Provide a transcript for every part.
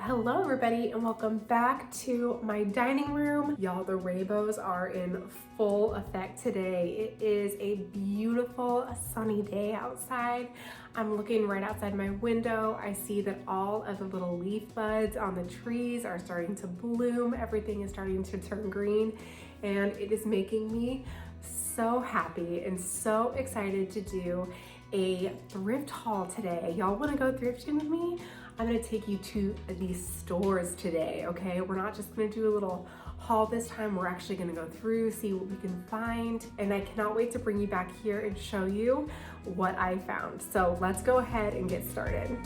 Hello everybody and welcome back to my dining room. Y'all, the rainbows are in full effect today. It is a beautiful sunny day outside. I'm looking right outside my window. I see that all of the little leaf buds on the trees are starting to bloom. Everything is starting to turn green and it is making me so happy and so excited to do a thrift haul today. Y'all wanna go thrifting with me? I'm gonna take you to these stores today, okay? We're not just gonna do a little haul this time, we're actually gonna go through, see what we can find, and I cannot wait to bring you back here and show you what I found. So let's go ahead and get started.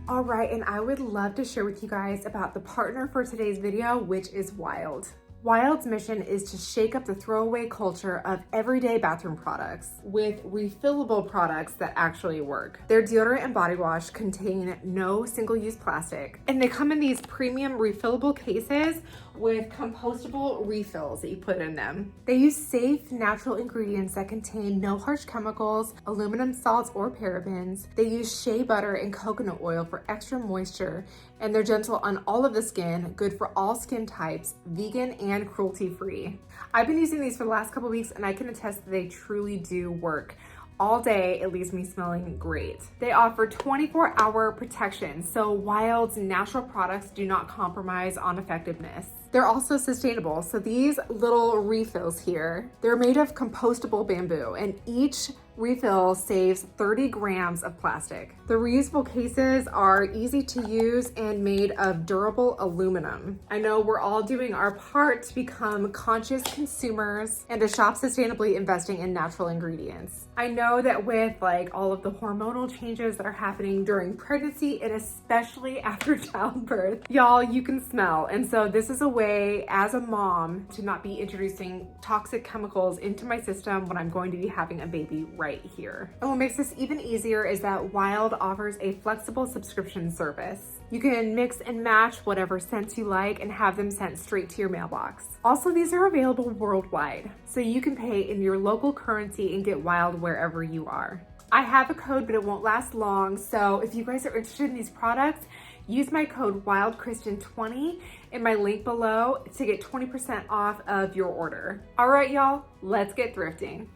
All right, and I would love to share with you guys about the partner for today's video, which is Wild. Wild's mission is to shake up the throwaway culture of everyday bathroom products with refillable products that actually work. Their deodorant and body wash contain no single-use plastic, and they come in these premium refillable cases with compostable refills that you put in them. They use safe, natural ingredients that contain no harsh chemicals, aluminum salts, or parabens. They use shea butter and coconut oil for extra moisture, and they're gentle on all of the skin, good for all skin types, vegan and cruelty-free. I've been using these for the last couple weeks and I can attest that they truly do work. All day, it leaves me smelling great. They offer 24-hour protection, so Wild's natural products do not compromise on effectiveness. They're also sustainable, so these little refills here, they're made of compostable bamboo, and each refill saves 30 grams of plastic. The reusable cases are easy to use and made of durable aluminum. I know we're all doing our part to become conscious consumers and to shop sustainably, investing in natural ingredients. I know that with like all of the hormonal changes that are happening during pregnancy and especially after childbirth, y'all, you can smell. And so this is a way as a mom to not be introducing toxic chemicals into my system when I'm going to be having a baby right here. And what makes this even easier is that Wild offers a flexible subscription service. You can mix and match whatever scents you like and have them sent straight to your mailbox. Also, these are available worldwide, so you can pay in your local currency and get Wild wherever you are. I have a code, but it won't last long, so if you guys are interested in these products, use my code WILDCHRISTIAN20 in my link below to get 20% off of your order. All right, y'all, let's get thrifting.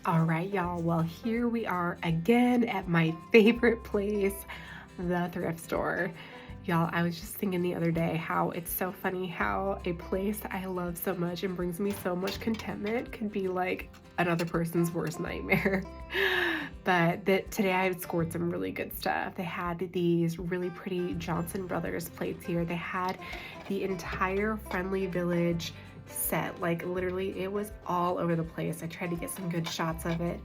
All right, y'all, well, here we are again at my favorite place, the thrift store. Y'all, I was just thinking the other day how it's so funny how a place I love so much and brings me so much contentment can be like another person's worst nightmare. But today I scored some really good stuff. They had these really pretty Johnson Brothers plates here. They had the entire Friendly Village set, like literally it was all over the place. I tried to get some good shots of it,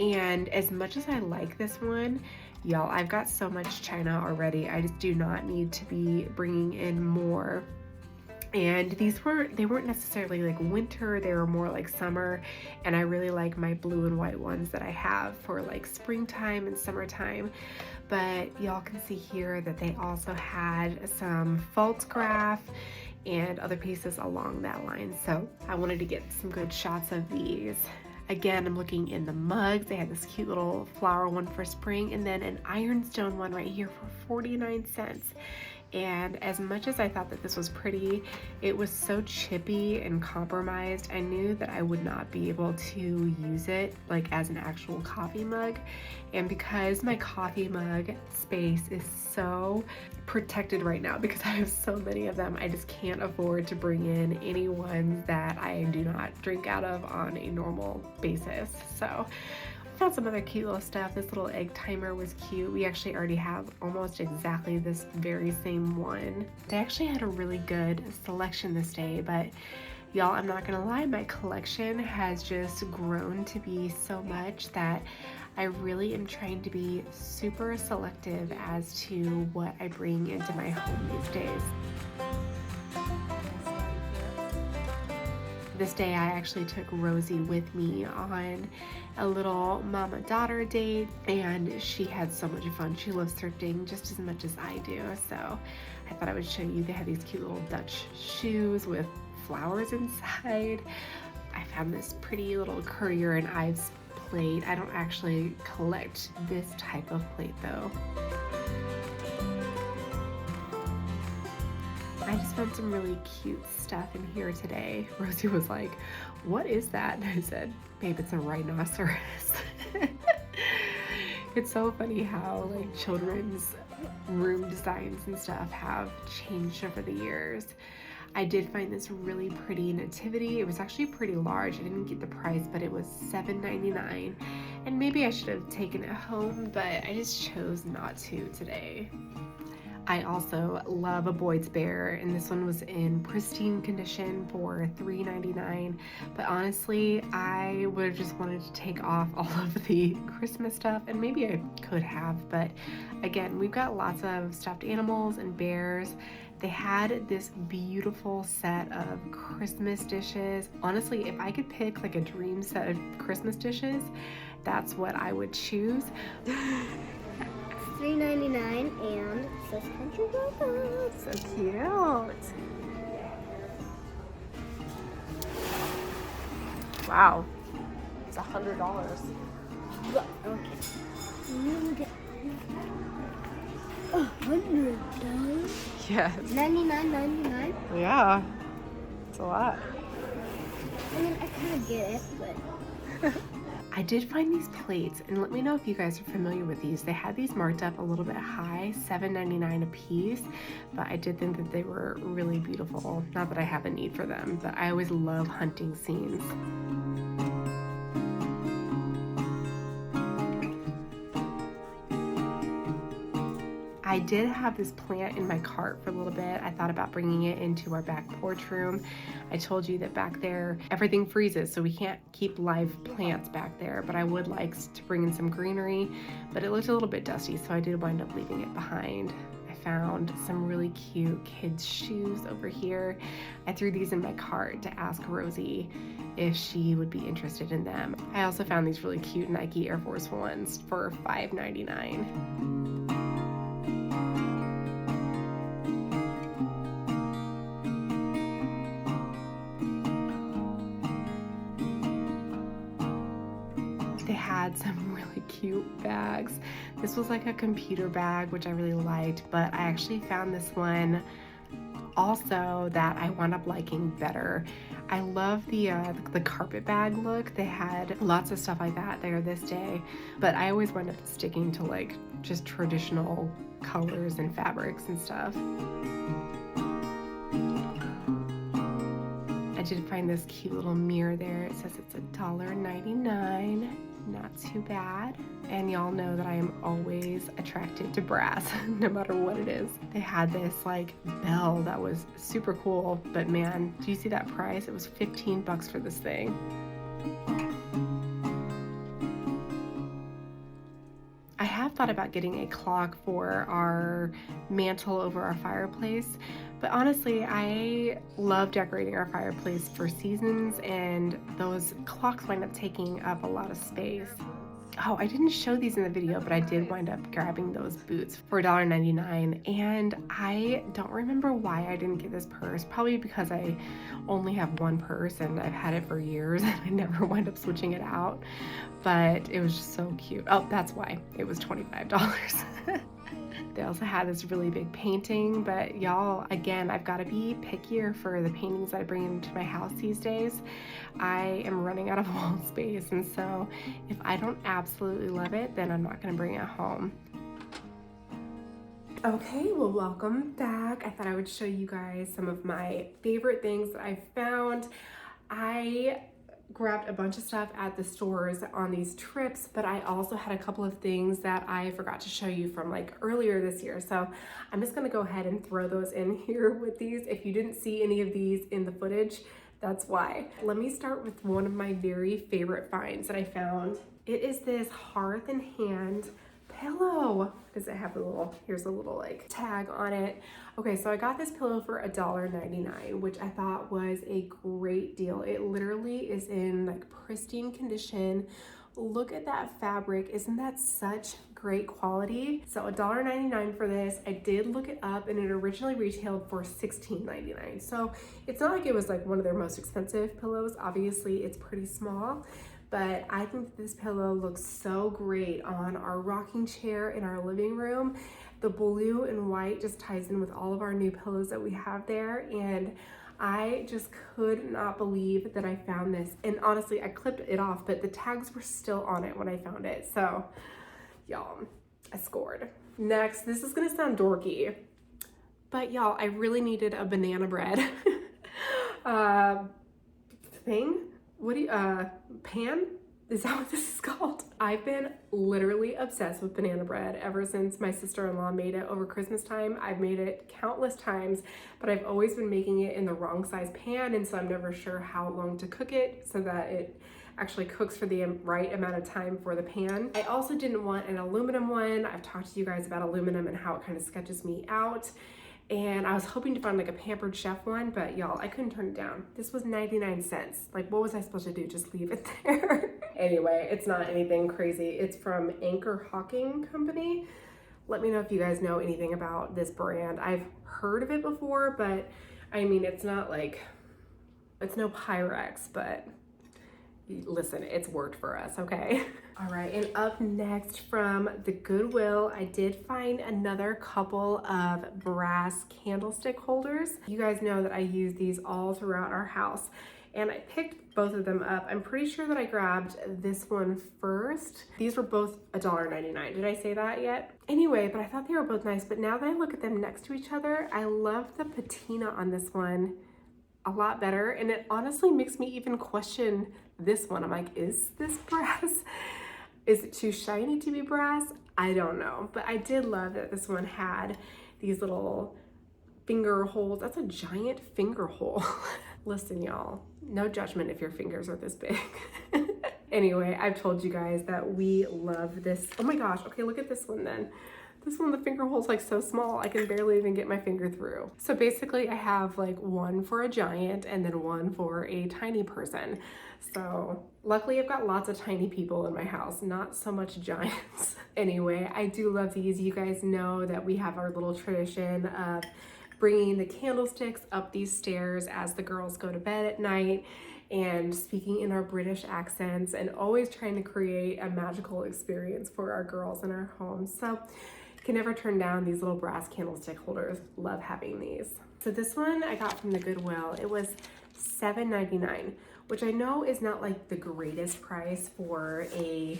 and as much as I like this one, y'all, I've got so much china already. I just do not need to be bringing in more. And they weren't necessarily like winter, they were more like summer, and I really like my blue and white ones that I have for like springtime and summertime. But y'all can see here that they also had some false graph and other pieces along that line. So I wanted to get some good shots of these. Again, I'm looking in the mugs. They had this cute little flower one for spring and then an ironstone one right here for 49 cents. And as much as I thought that this was pretty, it was so chippy and compromised. I knew that I would not be able to use it like as an actual coffee mug. And because my coffee mug space is so protected right now because I have so many of them, I just can't afford to bring in any ones that I do not drink out of on a normal basis. So found some other cute little stuff. This little egg timer was cute. We actually already have almost exactly this very same one. They actually had a really good selection this day, but y'all, I'm not gonna lie, my collection has just grown to be so much that I really am trying to be super selective as to what I bring into my home these days. This day I actually took Rosie with me on a little mama-daughter date, and she had so much fun. She loves thrifting just as much as I do, so I thought I would show you. They had these cute little Dutch shoes with flowers inside. I found this pretty little Courier and Ives plate. I don't actually collect this type of plate though. I just found some really cute stuff in here today. Rosie was like, what is that? And I said, babe, it's a rhinoceros. It's so funny how like children's room designs and stuff have changed over the years. I did find this really pretty nativity. It was actually pretty large. I didn't get the price, but it was $7.99. And maybe I should have taken it home, but I just chose not to today. I also love a Boyd's Bear, and this one was in pristine condition for $3.99. But honestly, I would have just wanted to take off all of the Christmas stuff, and maybe I could have, but again, we've got lots of stuffed animals and bears. They had this beautiful set of Christmas dishes. Honestly, if I could pick like a dream set of Christmas dishes, that's what I would choose. $3.99 and says country robots. So cute. Wow. It's $100. Okay. $100. Yes. $99.99. Yeah. It's a lot. I mean, I kind of get it, but. I did find these plates, and let me know if you guys are familiar with these. They had these marked up a little bit high, $7.99 a piece, but I did think that they were really beautiful. Not that I have a need for them, but I always love hunting scenes. I did have this plant in my cart for a little bit. I thought about bringing it into our back porch room. I told you that back there, everything freezes, so we can't keep live plants back there, but I would like to bring in some greenery, but it looked a little bit dusty, so I did wind up leaving it behind. I found some really cute kids' shoes over here. I threw these in my cart to ask Rosie if she would be interested in them. I also found these really cute Nike Air Force Ones for $5.99. They had some really cute bags. This was like a computer bag, which I really liked, but I actually found this one also that I wound up liking better. I love the carpet bag look. They had lots of stuff like that there this day, but I always wind up sticking to like just traditional colors and fabrics and stuff. I did find this cute little mirror there. It says it's $1.99. Not too bad. And y'all know that I am always attracted to brass, no matter what it is. They had this like bell that was super cool, but man, do you see that price? It was 15 bucks for this thing. I have thought about getting a clock for our mantle over our fireplace, but honestly, I love decorating our fireplace for seasons, and those clocks wind up taking up a lot of space. Oh, I didn't show these in the video, but I did wind up grabbing those boots for $1.99, and I don't remember why I didn't get this purse. Probably because I only have one purse and I've had it for years and I never wind up switching it out, but it was just so cute. Oh, that's why it was $25. They also had this really big painting, but y'all, again, I've got to be pickier for the paintings that I bring into my house these days. I am running out of wall space, and so if I don't absolutely love it, then I'm not going to bring it home. Okay, well, welcome back. I thought I would show you guys some of my favorite things that I found. I grabbed a bunch of stuff at the stores on these trips, but I also had a couple of things that I forgot to show you from like earlier this year. So I'm just gonna go ahead and throw those in here with these. If you didn't see any of these in the footage, that's why. Let me start with one of my very favorite finds that I found. It is this Hearth and Hand pillow. Does it have a little, here's a little like tag on it. Okay, so I got this pillow for $1.99, which I thought was a great deal. It literally is in like pristine condition. Look at that fabric. Isn't that such great quality? So $1.99 for this. I did look it up and it originally retailed for $16.99. So it's not like it was like one of their most expensive pillows. Obviously it's pretty small, but I think this pillow looks so great on our rocking chair in our living room. The blue and white just ties in with all of our new pillows that we have there, and I just could not believe that I found this. And honestly, I clipped it off, but the tags were still on it when I found it. So y'all, I scored. Next, this is gonna sound dorky, but y'all, I really needed a banana bread thing. What do you, pan? Is that what this is called? I've been literally obsessed with banana bread ever since my sister-in-law made it over Christmas time. I've made it countless times, but I've always been making it in the wrong size pan, and so I'm never sure how long to cook it so that it actually cooks for the right amount of time for the pan. I also didn't want an aluminum one. I've talked to you guys about aluminum and how it kind of sketches me out. And I was hoping to find like a Pampered Chef one, but y'all, I couldn't turn it down. This was 99 cents. Like, what was I supposed to do? Just leave it there? Anyway, it's not anything crazy. It's from Anchor Hawking Company. Let me know if you guys know anything about this brand. I've heard of it before, but I mean, it's not like, it's no Pyrex, but listen, it's worked for us, okay? All right, and up next from the Goodwill, I did find another couple of brass candlestick holders. You guys know that I use these all throughout our house, and I picked both of them up. I'm pretty sure that I grabbed this one first. These were both $1.99. Did I say that yet? Anyway, but I thought they were both nice, but now that I look at them next to each other, I love the patina on this one a lot better, and it honestly makes me even question this one. I'm like, is this brass? Is it too shiny to be brass? I don't know, but I did love that this one had these little finger holes. That's a giant finger hole. Listen, y'all, no judgment if your fingers are this big. Anyway, I've told you guys that we love this. Oh my gosh, okay, look at this one then. This one, the finger hole's like so small, I can barely even get my finger through. So basically I have like one for a giant and then one for a tiny person. So luckily I've got lots of tiny people in my house, not so much giants. Anyway, I do love these. You guys know that we have our little tradition of bringing the candlesticks up these stairs as the girls go to bed at night and speaking in our British accents and always trying to create a magical experience for our girls in our homes. So can never turn down these little brass candlestick holders. Love having these. So this one I got from the Goodwill. It was $7.99, which I know is not like the greatest price for a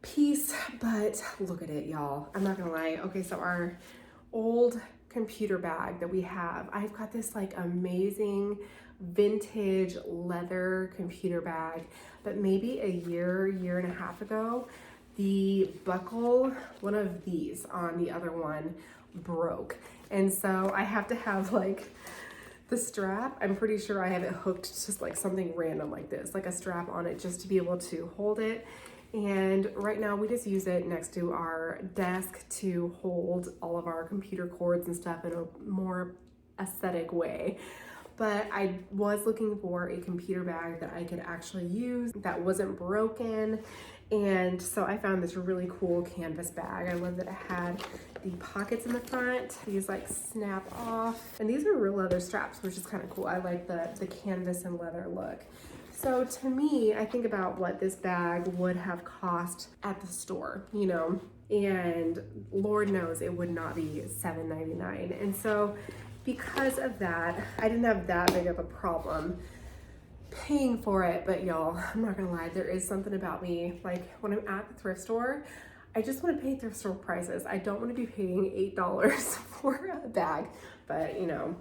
piece, but look at it, y'all. I'm not gonna lie. Okay, so our old computer bag that we have, I've got this like amazing vintage leather computer bag, but maybe a year and a half ago, the buckle, one of these on the other one broke. And so I have to have like the strap, I'm pretty sure I have it hooked just like something random like this, like a strap on it just to be able to hold it. And right now we just use it next to our desk to hold all of our computer cords and stuff in a more aesthetic way. But I was looking for a computer bag that I could actually use that wasn't broken. And so I found this really cool canvas bag. I love that it had the pockets in the front. These like snap off. And these are real leather straps, which is kind of cool. I like the canvas and leather look. So to me, I think about what this bag would have cost at the store, you know, and Lord knows it would not be $7.99. And so because of that, I didn't have that big of a problem paying for it. But y'all, I'm not gonna lie, there is something about me, like when I'm at the thrift store, I just want to pay thrift store prices. I don't want to be paying $8 for a bag, but you know,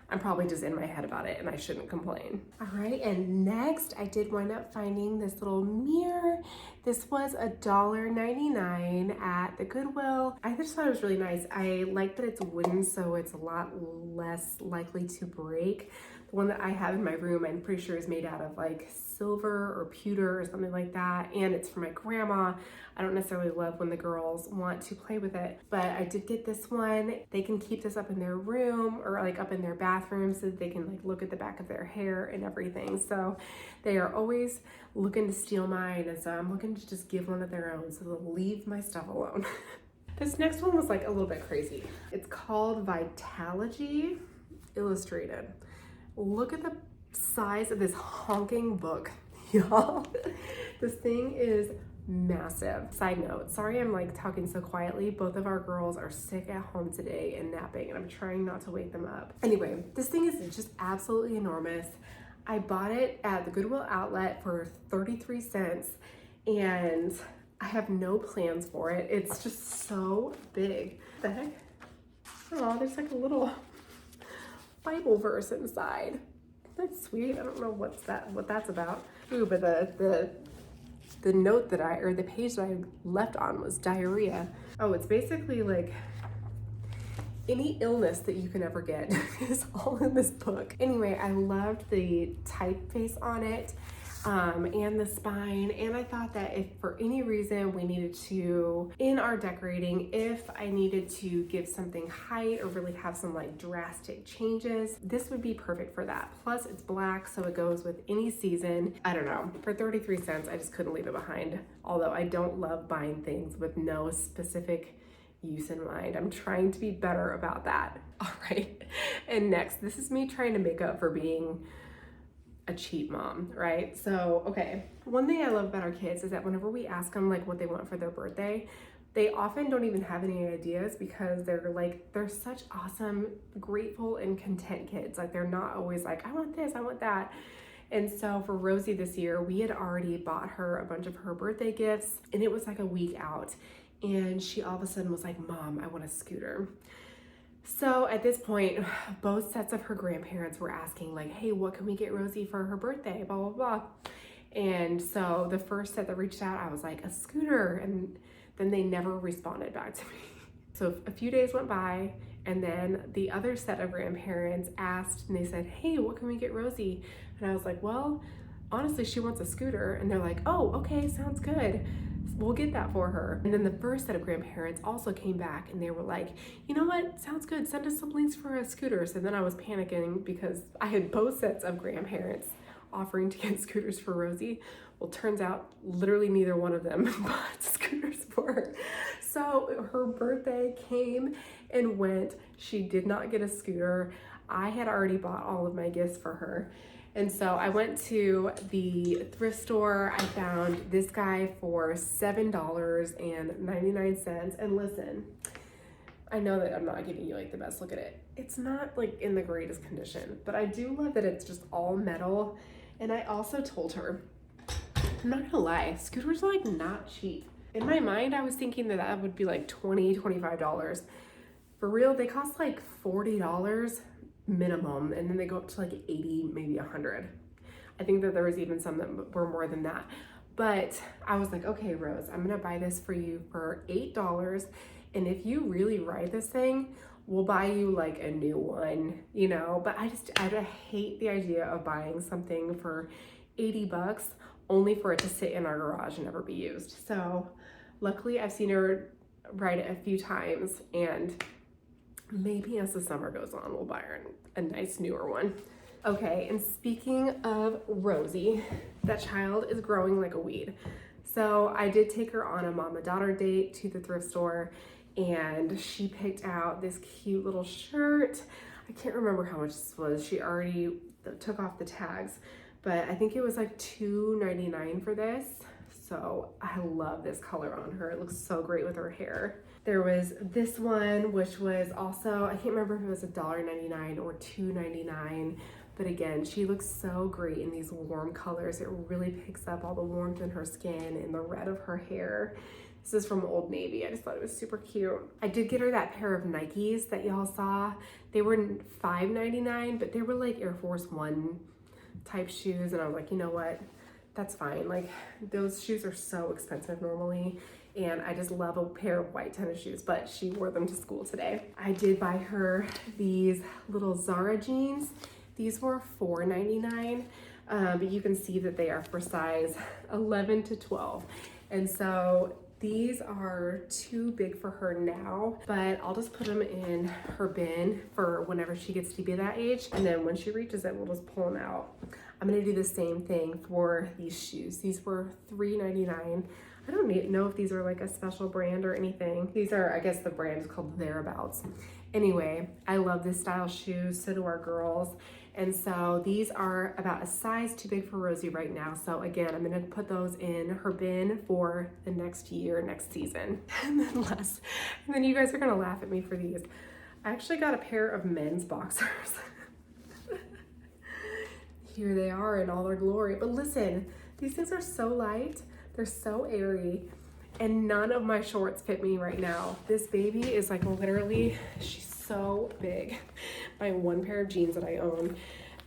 I'm probably just in my head about it and I shouldn't complain. All right, and next I did wind up finding this little mirror. This was $1.99 at the Goodwill. I just thought it was really nice. I like that it's wooden, so it's a lot less likely to break. The one that I have in my room, I'm pretty sure is made out of like silver or pewter or something like that, and it's for my grandma. I don't necessarily love when the girls want to play with it, but I did get this one. They can keep this up in their room or like up in their bathroom so that they can like look at the back of their hair and everything. So they are always looking to steal mine, and so I'm looking to just give one of their own, so they'll leave my stuff alone. This next one was like a little bit crazy. It's called Vitalogy Illustrated. Look at the size of this honking book. Y'all, this thing is massive. Side note, sorry I'm like talking so quietly. Both of our girls are sick at home today and napping, and I'm trying not to wake them up. Anyway, this thing is just absolutely enormous. I bought it at the Goodwill outlet for 33 cents, and I have no plans for it. It's just so big. What the heck? Oh, there's like a little Bible verse inside. That's sweet. I don't know what that's about. Ooh, but the note that or the page that I left on was diarrhea. Oh, it's basically like any illness that you can ever get is all in this book. Anyway, I loved the typeface on it, and the spine, and I thought that if for any reason we needed to, in our decorating, if I needed to give something height or really have some like drastic changes, this would be perfect for that. Plus it's black, so it goes with any season. I don't know, for 33 cents, I just couldn't leave it behind. Although I don't love buying things with no specific use in mind. I'm trying to be better about that. All right, and next, this is me trying to make up for being a cheap mom, right? So, okay, one thing I love about our kids is that whenever we ask them like what they want for their birthday, they often don't even have any ideas because they're such awesome, grateful and content kids. Like they're not always like, I want this, I want that. And so for Rosie this year, we had already bought her a bunch of her birthday gifts, and it was like a week out, and she all of a sudden was like, Mom, I want a scooter. So at this point, both sets of her grandparents were asking like, hey, what can we get Rosie for her birthday, blah, blah, blah. And so the first set that reached out, I was like, a scooter. And then they never responded back to me. So a few days went by, and then the other set of grandparents asked, and they said, hey, what can we get Rosie? And I was like, well, honestly, she wants a scooter. And they're like, oh, okay, sounds good. We'll get that for her. And then the first set of grandparents also came back, and they were like, you know what, sounds good, send us some links for a scooter. So then I was panicking because I had both sets of grandparents offering to get scooters for Rosie. Well, turns out literally neither one of them bought scooters for her. So her birthday came and went. She did not get a scooter. I had already bought all of my gifts for her. And so I went to the thrift store. I found this guy for $7.99. And listen, I know that I'm not giving you like the best look at it. It's not like in the greatest condition, but I do love that it's just all metal. And I also told her, I'm not gonna lie, scooters are like not cheap. In my mind, I was thinking that that would be like $20, $25. For real, they cost like $40 minimum, and then they go up to like 80, maybe 100. I think that there was even some that were more than that. But I was like, okay, Rose, I'm gonna buy this for you for $8, and if you really ride this thing, we'll buy you like a new one, you know? But I hate the idea of buying something for $80 only for it to sit in our garage and never be used. So luckily I've seen her ride it a few times, and maybe as the summer goes on, we'll buy her a nice newer one. Okay, and speaking of Rosie, that child is growing like a weed. So I did take her on a mama-daughter date to the thrift store, and she picked out this cute little shirt. I can't remember how much this was. She already took off the tags, but I think it was like $2.99 for this. So I love this color on her. It looks so great with her hair. There was this one, which was also, I can't remember if it was $1.99 or $2.99, but again, she looks so great in these warm colors. It really picks up all the warmth in her skin and the red of her hair. This is from Old Navy. I just thought it was super cute. I did get her that pair of Nikes that y'all saw. They were $5.99, but they were like Air Force One type shoes, and I was like, you know what? That's fine. Like, those shoes are so expensive normally, and I just love a pair of white tennis shoes, but she wore them to school today. I did buy her these little Zara jeans. These were $4.99, but you can see that they are for size 11 to 12. And so these are too big for her now, but I'll just put them in her bin for whenever she gets to be that age. And then when she reaches it, we'll just pull them out. I'm gonna do the same thing for these shoes. These were $3.99. I don't know if these are like a special brand or anything. These are, I guess the brand is called Thereabouts. Anyway, I love this style shoes, so do our girls. And so these are about a size too big for Rosie right now. So again, I'm gonna put those in her bin for the next year, next season. And then you guys are gonna laugh at me for these. I actually got a pair of men's boxers. Here they are in all their glory. But listen, these things are so light, they're so airy, and none of my shorts fit me right now. This baby is like literally, she's so big. My one pair of jeans that I own.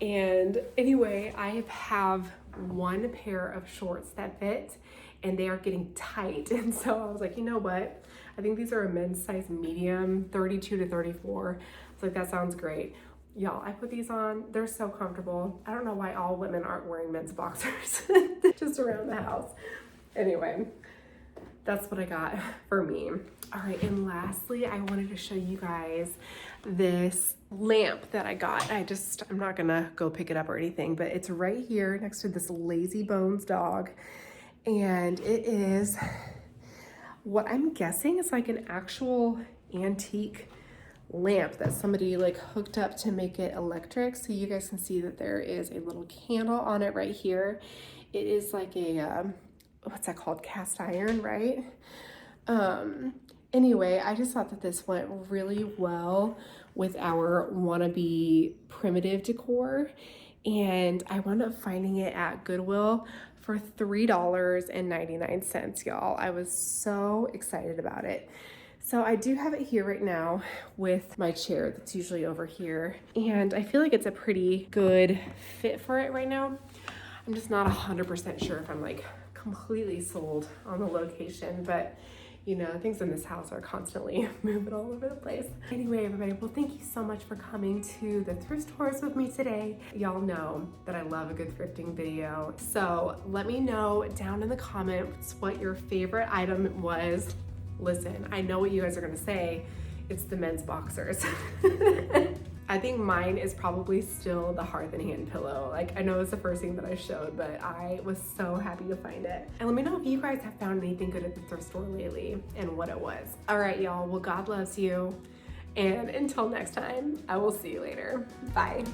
And anyway, I have one pair of shorts that fit and they are getting tight. And so I was like, you know what? I think these are a men's size medium, 32 to 34. I was like, that sounds great. Y'all, I put these on, they're so comfortable. I don't know why all women aren't wearing men's boxers just around the house. Anyway, that's what I got for me. All right, and lastly, I wanted to show you guys this lamp that I got. I'm not gonna go pick it up or anything, but it's right here next to this Lazy Bones dog. And it is what I'm guessing is like an actual antique lamp that somebody like hooked up to make it electric. So you guys can see that there is a little candle on it right here. It is like a, what's that called? Cast iron, right? Anyway, I just thought that this went really well with our wannabe primitive decor. And I wound up finding it at Goodwill for $3.99, y'all. I was so excited about it. So I do have it here right now with my chair that's usually over here. And I feel like it's a pretty good fit for it right now. I'm just not 100% sure if I'm like completely sold on the location, but you know, things in this house are constantly moving all over the place. Anyway, everybody, well, thank you so much for coming to the thrift stores with me today. Y'all know that I love a good thrifting video. So let me know down in the comments what your favorite item was. Listen, I know what you guys are gonna say. It's the men's boxers. I think mine is probably still the Hearth and Hand pillow. Like, I know it's the first thing that I showed, but I was so happy to find it. And let me know if you guys have found anything good at the thrift store lately and what it was. All right, y'all, well, God loves you. And until next time, I will see you later. Bye.